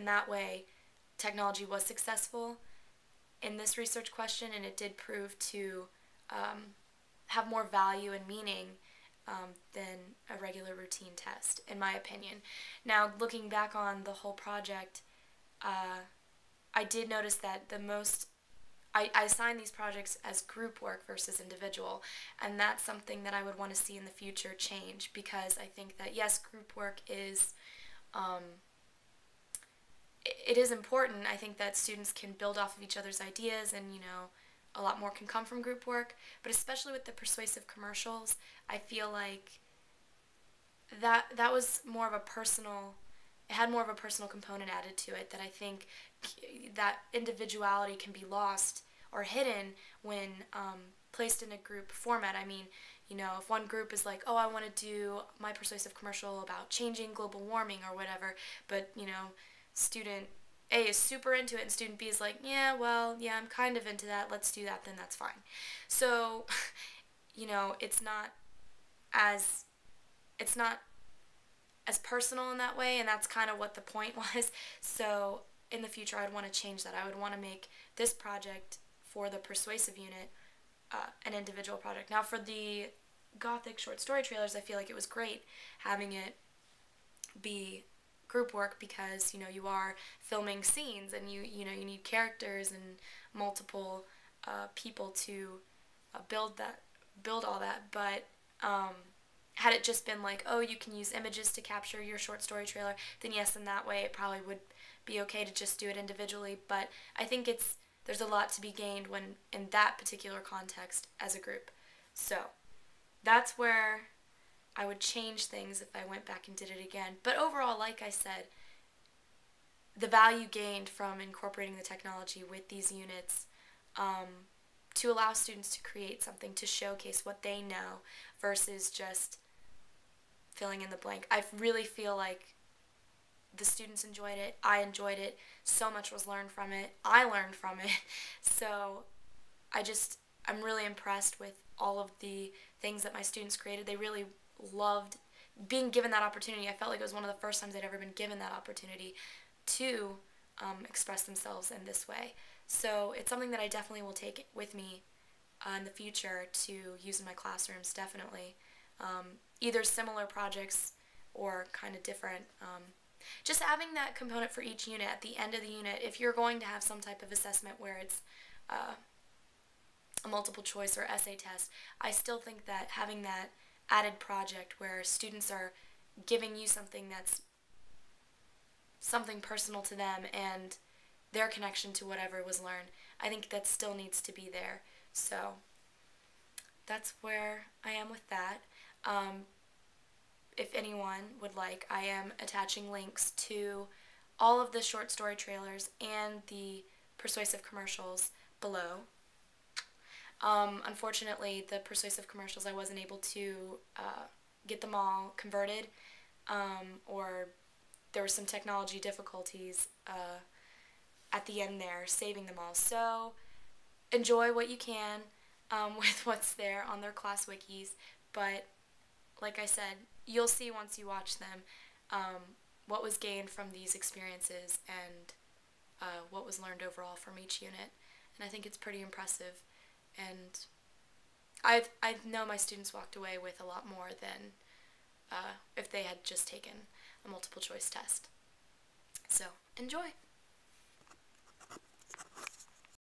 in that way, technology was successful in this research question, and it did prove to have more value and meaning than a regular routine test, in my opinion. Now, looking back on the whole project, I did notice that I assign these projects as group work versus individual, and that's something that I would want to see in the future change, because I think that, yes, group work is, it is important. I think that students can build off of each other's ideas, and, a lot more can come from group work, but especially with the persuasive commercials, I feel like that was more of a personal, it had more of a personal component added to it, that I think that individuality can be lost or hidden when placed in a group format. I mean, if one group is like, oh, I want to do my persuasive commercial about changing global warming or whatever, but, student A is super into it and student B is like, yeah, well, yeah, I'm kind of into that, let's do that, then that's fine. So, it's not as, it's not as personal in that way, and that's kind of what the point was. So in the future, I'd want to change that. I would want to make this project for the persuasive unit an individual project. Now, for the Gothic short story trailers, I feel like it was great having it be group work, because you are filming scenes, and you need characters and multiple people to build all that. But had it just been like, oh, you can use images to capture your short story trailer, then yes, in that way it probably would be okay to just do it individually. But I think there's a lot to be gained when in that particular context as a group. So that's where I would change things if I went back and did it again. But overall, like I said, the value gained from incorporating the technology with these units to allow students to create something, to showcase what they know versus just filling in the blank. I really feel like the students enjoyed it. I enjoyed it. So much was learned from it. I learned from it. So I'm really impressed with all of the things that my students created. They really loved being given that opportunity. I felt like it was one of the first times they'd ever been given that opportunity to express themselves in this way. So it's something that I definitely will take with me in the future to use in my classrooms, definitely. Either similar projects or kind of different. Just having that component for each unit at the end of the unit, if you're going to have some type of assessment where it's a multiple choice or essay test, I still think that having that added project where students are giving you something that's something personal to them and their connection to whatever was learned, I think that still needs to be there. So that's where I am with that. If anyone would like, I am attaching links to all of the short story trailers and the persuasive commercials below. Unfortunately, the persuasive commercials, I wasn't able to get them all converted, or there were some technology difficulties at the end there, saving them all. So enjoy what you can with what's there on their class wikis, but like I said, you'll see once you watch them what was gained from these experiences and what was learned overall from each unit, and I think it's pretty impressive. And I know my students walked away with a lot more than if they had just taken a multiple choice test. So enjoy!